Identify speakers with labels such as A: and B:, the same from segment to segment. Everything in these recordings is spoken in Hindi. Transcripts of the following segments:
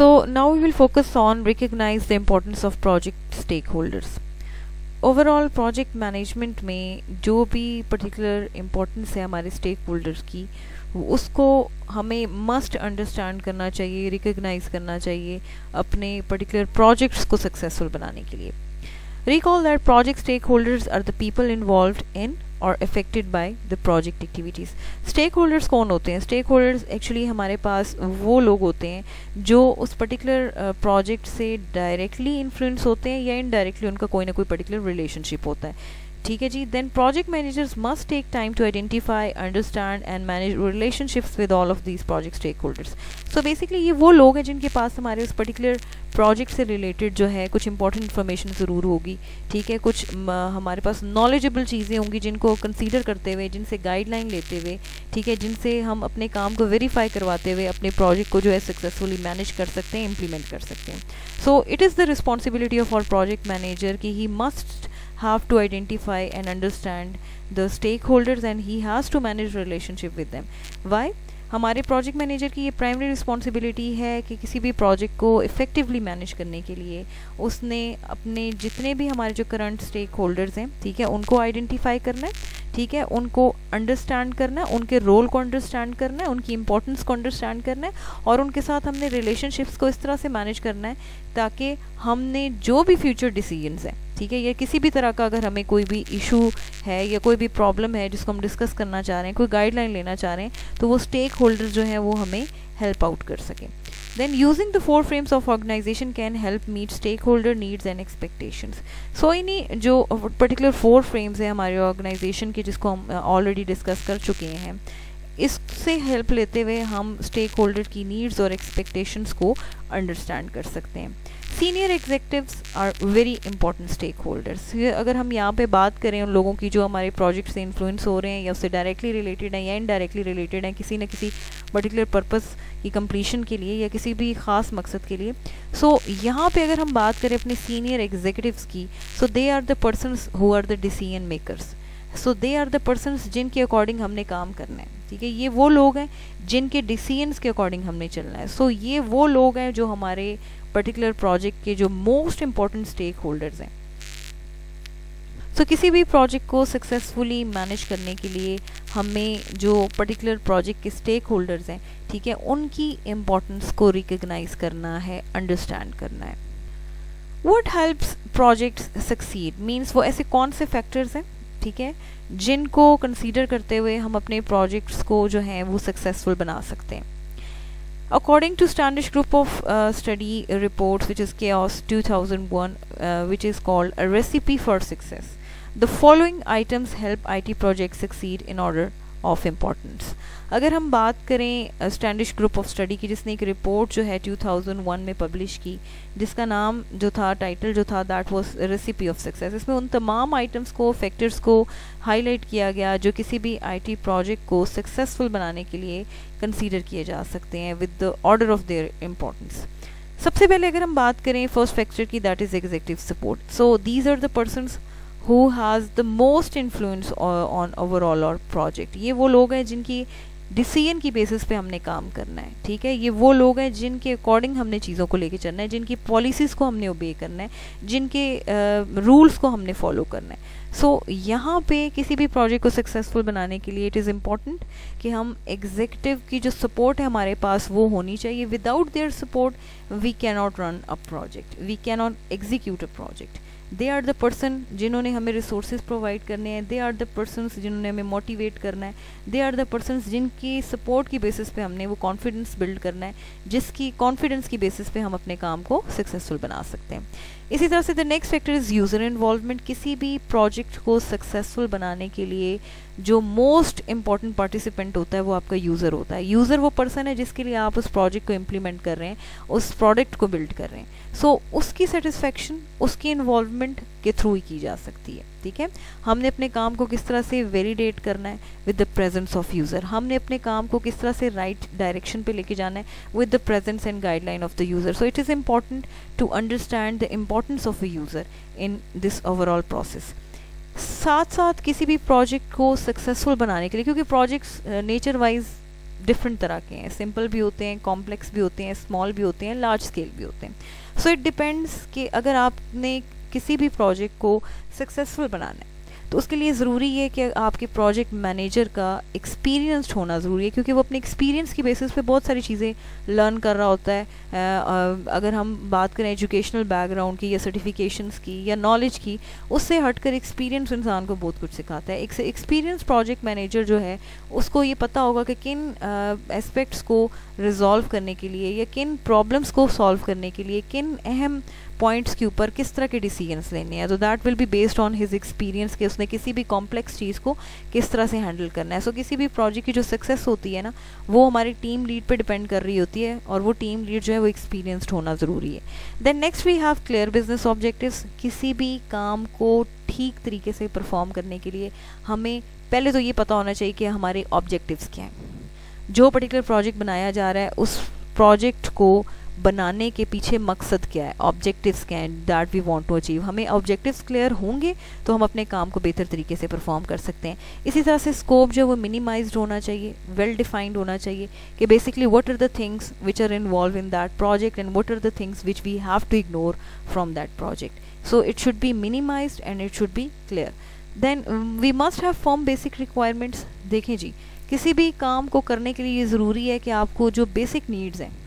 A: So now we will focus on recognize the importance of project stakeholders. Overall project management में जो भी पर्टिकुलर इम्पोर्टेंस है हमारे स्टेक होल्डर्स की, उसको हमें मस्ट अंडरस्टैंड करना चाहिए, रिकग्नाइज करना चाहिए अपने पर्टिकुलर प्रोजेक्ट्स को सक्सेसफुल बनाने के लिए. Recall that project stakeholders are the people involved in or affected by the project activities. Stakeholders कौन होते हैं? Stakeholders actually हमारे पास वो लोग होते हैं जो उस पर्टिकुलर प्रोजेक्ट से डायरेक्टली इन्फ्लुएंस होते हैं या इनडायरेक्टली उनका कोई ना कोई पर्टिकुलर रिलेशनशिप होता है. ठीक है जी. Then project managers must take time to identify, understand and manage relationships with all of these project stakeholders. So basically ये वो लोग हैं जिनके पास हमारे उस पर्टिकुलर प्रोजेक्ट से रिलेटेड जो है कुछ इंपॉर्टेंट इन्फॉर्मेशन ज़रूर होगी. ठीक है, कुछ हमारे पास नॉलेजेबल चीज़ें होंगी जिनको कंसीडर करते हुए, जिनसे गाइडलाइन लेते हुए, ठीक है, जिनसे हम अपने काम को वेरीफाई करवाते हुए अपने प्रोजेक्ट को जो है सक्सेसफुली मैनेज कर सकते हैं, इम्प्लीमेंट कर सकते हैं. So it is the responsibility of our project manager कि he must have to identify and understand the stakeholders and he has to manage relationship with them. Why? हमारे प्रोजेक्ट मैनेजर की ये प्राइमरी रिस्पॉन्सिबिलिटी है कि किसी भी प्रोजेक्ट को इफ़ेक्टिवली मैनेज करने के लिए उसने अपने जितने भी हमारे जो करंट स्टेक होल्डर्स हैं, ठीक है, उनको आइडेंटिफाई करना है, ठीक है, उनको अंडरस्टैंड करना है, उनके रोल को अंडरस्टैंड करना है, उनकी इंपॉर्टेंस को अंडरस्टैंड करना है और उनके साथ हमने रिलेशनशिप्स को इस तरह से मैनेज करना है ताकि हमने जो भी फ्यूचर डिसीजंस हैं, ठीक है, या किसी भी तरह का अगर हमें कोई भी इशू है या कोई भी प्रॉब्लम है जिसको हम डिस्कस करना चाह रहे हैं, कोई गाइडलाइन लेना चाह रहे हैं, तो वो स्टेक होल्डर जो है वो हमें हेल्प आउट कर सकें. Then using the 4 frames of organization can help meet stakeholder needs and expectations. So इन्हीं जो particular 4 frames है हमारे ऑर्गेनाइजेशन के जिसको हम ऑलरेडी डिस्कस कर चुके हैं, इससे हेल्प लेते हुए हम स्टेक होल्डर की नीड्स और एक्सपेक्टेशंस को अंडरस्टैंड कर सकते हैं. Senior executives are very important stakeholders. अगर हम यहाँ पे बात करें उन लोगों की जो हमारे प्रोजेक्ट से इन्फ्लुएंस हो रहे हैं या उससे डायरेक्टली रिलेटेड हैं या इनडायरेक्टली रिलेटेड हैं किसी न किसी पर्टिकुलर पर्पस की कंप्लीशन के लिए या किसी भी ख़ास मकसद के लिए. सो यहाँ पे अगर हम बात करें अपने सीनियर एग्जीक्यूटिव्स की, so they are the persons who are the decision makers. So they are the persons जिनके अकॉर्डिंग हमने काम करना है. ठीक है, ये वो लोग हैं जिनके डिसीजंस के अकॉर्डिंग हमने चलना है. सो ये वो लोग हैं जो हमारे पर्टिकुलर प्रोजेक्ट के जो मोस्ट इम्पॉर्टेंट स्टेक होल्डर्स हैं. सो किसी भी प्रोजेक्ट को सक्सेसफुली मैनेज करने के लिए हमें जो पर्टिकुलर प्रोजेक्ट के स्टेक होल्डर्स हैं, ठीक है, उनकी इम्पोर्टेंस को रिकग्नाइज करना है, अंडरस्टैंड करना है. What helps projects succeed means वो ऐसे कौन से फैक्टर्स हैं, ठीक है, जिनको कंसीडर करते हुए हम अपने प्रोजेक्ट्स को जो हैं वो सक्सेसफुल बना सकते हैं. According to Standish Group of Study reports, which is Chaos 2001, which is called a recipe for success, the following items help IT projects succeed in order of importance. अगर हम बात करें स्टैंडिश ग्रुप ऑफ स्टडी की जिसने एक रिपोर्ट जो है 2001 में पब्लिश की जिसका नाम जो था, टाइटल जो था, that was recipe of success. इसमें उन तमाम आइटम्स को, फैक्टर्स को हाईलाइट किया गया जो किसी भी आईटी प्रोजेक्ट को सक्सेसफुल बनाने के लिए कंसीडर किए जा सकते हैं with the order of their importance. सबसे पहले अगर हम बात करें फर्स्ट फैक्टर की, that is executive support. So these are the persons who has the most influence on overall our project. ये वो लोग हैं जिनकी डिसीजन की बेसिस पे हमने काम करना है. ठीक है, ये वो लोग हैं जिनके अकॉर्डिंग हमने चीज़ों को लेके चलना है, जिनकी पॉलिसीज़ को हमने ओबे करना है, जिनके रूल्स को हमने फॉलो करना है. सो यहाँ पे किसी भी प्रोजेक्ट को सक्सेसफुल बनाने के लिए इट इज़ इम्पॉर्टेंट कि हम एग्जीक्यूटिव की जो सपोर्ट है हमारे पास वो होनी चाहिए. Without their support we can not run a project, we can not execute a project. They are the person जिन्होंने हमें रिसोर्सेज प्रोवाइड करने हैं, दे आर द पर्सन्स जिन्होंने हमें मोटिवेट करना है, दे आर द पर्सन्स जिनकी सपोर्ट की बेसिस पे हमने वो कॉन्फिडेंस बिल्ड करना है, जिसकी कॉन्फिडेंस की बेसिस पे हम अपने काम को सक्सेसफुल बना सकते हैं. इसी तरह से the next factor is user involvement. किसी भी प्रोजेक्ट को सक्सेसफुल बनाने के लिए जो मोस्ट इम्पॉर्टेंट पार्टिसिपेंट होता है वो आपका यूज़र होता है. यूज़र वो पर्सन है जिसके लिए आप उस प्रोजेक्ट को इम्प्लीमेंट कर रहे हैं, उस प्रोडक्ट को बिल्ड कर रहे हैं. सो उसकी सेटिस्फेक्शन उसकी इन्वॉल्वमेंट के थ्रू ही की जा सकती है. ठीक है, हमने अपने काम को किस तरह से वैलिडेट करना है with the presence of user. हमने अपने काम को किस तरह से राइट डायरेक्शन पे लेके जाना है with the presence and guideline of the user. So it is important to understand the importance of a user in this overall process. साथ साथ किसी भी प्रोजेक्ट को सक्सेसफुल बनाने के लिए, क्योंकि प्रोजेक्ट्स नेचर वाइज डिफरेंट तरह के हैं, सिंपल भी होते हैं, कॉम्प्लेक्स भी होते हैं, स्मॉल भी होते हैं, लार्ज स्केल भी होते हैं. सो इट डिपेंड्स कि अगर आपने किसी भी प्रोजेक्ट को सक्सेसफुल बनाना है तो उसके लिए ज़रूरी है कि आपके प्रोजेक्ट मैनेजर का एक्सपीरियंस्ड होना ज़रूरी है, क्योंकि वो अपने एक्सपीरियंस की बेसिस पे बहुत सारी चीज़ें लर्न कर रहा होता है. अगर हम बात करें एजुकेशनल बैकग्राउंड की या सर्टिफिकेशंस की या नॉलेज की, उससे हटकर एक्सपीरियंस इंसान को बहुत कुछ सिखाता है. एक एक्सपीरियंस प्रोजेक्ट मैनेजर जो है उसको ये पता होगा कि किन एस्पेक्ट्स को रिजॉल्व करने के लिए या किन प्रॉब्लम्स को सॉल्व करने के लिए किन अहम पॉइंट्स के ऊपर किस तरह के डिसीजंस लेने हैं. तो that will be based on his experience कि उसने किसी भी कॉम्प्लेक्स चीज़ को किस तरह से हैंडल करना है. सो किसी भी प्रोजेक्ट की जो सक्सेस होती है ना, वो हमारी टीम लीड पे डिपेंड कर रही होती है, और वो टीम लीड जो है वो एक्सपीरियंस्ड होना ज़रूरी है. Then next we have clear business objectives. किसी भी काम को ठीक तरीके से परफॉर्म करने के लिए हमें पहले तो ये पता होना चाहिए कि हमारे ऑब्जेक्टिव्स क्या हैं. जो पर्टिकुलर प्रोजेक्ट बनाया जा रहा है उस प्रोजेक्ट को बनाने के पीछे मकसद क्या है, ऑब्जेक्टिव्स क्या हैं that we want to achieve. हमें ऑब्जेक्टिव्स क्लियर होंगे तो हम अपने काम को बेहतर तरीके से परफॉर्म कर सकते हैं. इसी तरह से स्कोप जो है वो मिनिमाइज्ड होना चाहिए, वेल डिफाइंड होना चाहिए कि basically what are the things which are involve in that project and what are the things which we have to ignore from that project. So it should be minimized and it should be clear. Then we must have form basic requirements. देखें जी, किसी भी काम को करने के लिए ये ज़रूरी है कि आपको जो बेसिक नीड्स हैं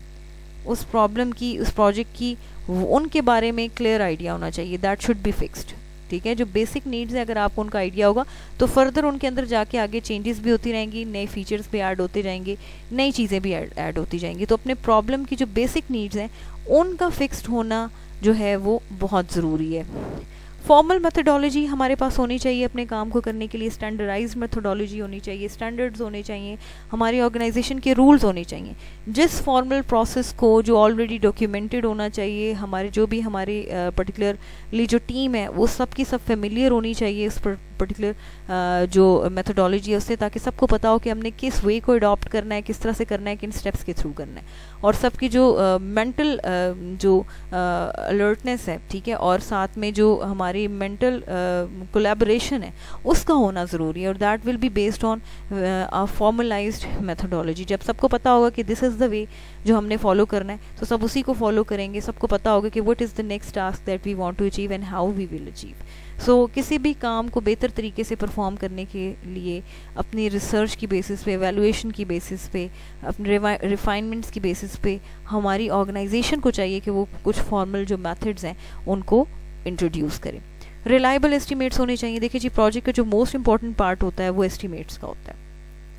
A: उस प्रॉब्लम की, उस प्रोजेक्ट की, उनके बारे में क्लियर आइडिया होना चाहिए. That should be fixed. ठीक है, जो बेसिक नीड्स हैं अगर आपको उनका आइडिया होगा तो फर्दर उनके अंदर जाके आगे चेंजेस भी होती रहेंगी, नए फीचर्स भी ऐड होते जाएंगे, नई चीज़ें भी ऐड होती जाएंगी. तो अपने प्रॉब्लम की जो बेसिक नीड्स हैं उनका फिक्स्ड होना जो है वो बहुत ज़रूरी है. फॉर्मल मेथडोलॉजी हमारे पास होनी चाहिए अपने काम को करने के लिए. स्टैंडर्डाइज्ड मेथडोलॉजी होनी चाहिए, स्टैंडर्ड्स होने चाहिए, हमारी ऑर्गेनाइजेशन के रूल्स होने चाहिए. जिस फॉर्मल प्रोसेस को जो ऑलरेडी डॉक्यूमेंटेड होना चाहिए, हमारे जो भी हमारे पर्टिकुलरली जो टीम है वो सब की सब फेमिलियर होनी चाहिए इस पर्टिकुलर जो मेथडोलॉजी है उससे, ताकि सबको पता हो कि हमने किस वे को अडॉप्ट करना है, किस तरह से करना है, किन स्टेप्स के थ्रू करना है. और सबकी जो मेंटल जो अलर्टनेस है, ठीक है, और साथ में जो हमारी मेंटल कोलैबोरेशन है उसका होना ज़रूरी है. और that will be based on a formalised methodology. जब सबको पता होगा कि दिस इज़ द वे जो हमने फॉलो करना है तो सब उसी को फॉलो करेंगे. सबको पता होगा कि what is the next task that we want to achieve and how we will achieve. So किसी भी काम को बेहतर तरीके से परफॉर्म करने के लिए अपनी रिसर्च की बेसिस पे, एवेलुएशन की बेसिस पे, अपने रिफाइनमेंट्स की बेसिस पे हमारी ऑर्गेनाइजेशन को चाहिए कि वो कुछ फॉर्मल जो मेथड्स हैं उनको इंट्रोड्यूस करें. रिलायबल एस्टिमेट्स होने चाहिए. देखिए जी, प्रोजेक्ट का जो मोस्ट इंपॉर्टेंट पार्ट होता है वो एस्टिमेट्स का होता है.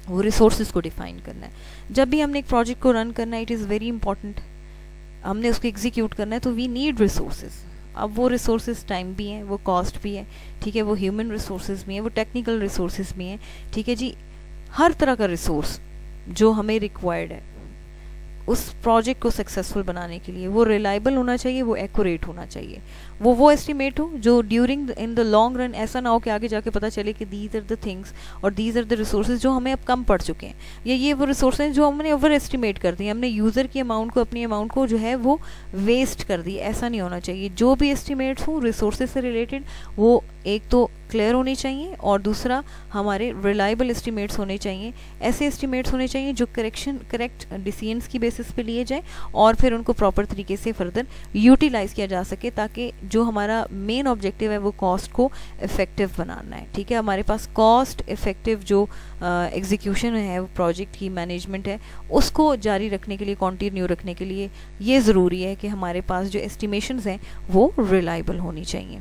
A: वो रिसोर्सेज को डिफाइन करना है. जब भी हमने एक प्रोजेक्ट को रन करना है, इट इज़ वेरी इंपॉर्टेंट, हमने उसको एग्जीक्यूट करना है तो वी नीड रिसोर्सेज. अब वो रिसोर्सेज टाइम भी हैं, वो कॉस्ट भी है, ठीक है, वो ह्यूमन रिसोर्सेज भी हैं, वो टेक्निकल रिसोर्सेज भी हैं. ठीक है जी, हर तरह का रिसोर्स जो हमें रिक्वायर्ड है उस प्रोजेक्ट को सक्सेसफुल बनाने के लिए वो रिलायबल होना चाहिए, वो एक्यूरेट होना चाहिए. वो एस्टिमेट हो जो during in the long run ऐसा ना हो कि आगे जाके पता चले कि दीज आर द थिंग्स और दीज आर द रिसोर्सेज जो हमें अब कम पड़ चुके हैं, या ये वो रिसोर्सेज जो हमने ओवर एस्टिमेट कर दिए, हमने यूज़र की अमाउंट को, अपनी अमाउंट को जो है वो वेस्ट कर दी. ऐसा नहीं होना चाहिए. जो भी एस्टिमेट्स हों रिसोर्सेज से रिलेटेड वो एक तो क्लियर होने चाहिए और दूसरा हमारे रिलायबल एस्टिमेट्स होने चाहिए. ऐसे एस्टिमेट्स होने चाहिए जो करेक्ट डिसीजंस की बेसिस पे लिए जाए और फिर उनको प्रॉपर तरीके से फर्दर यूटिलाइज किया जा सके, ताकि जो हमारा मेन ऑब्जेक्टिव है वो कॉस्ट को इफेक्टिव बनाना है. ठीक है, हमारे पास कॉस्ट इफेक्टिव जो एग्जीक्यूशन है, प्रोजेक्ट की मैनेजमेंट है, उसको जारी रखने के लिए, कंटिन्यू रखने के लिए ये ज़रूरी है कि हमारे पास जो एस्टिमेशंस हैं वो रिलायबल होनी चाहिए.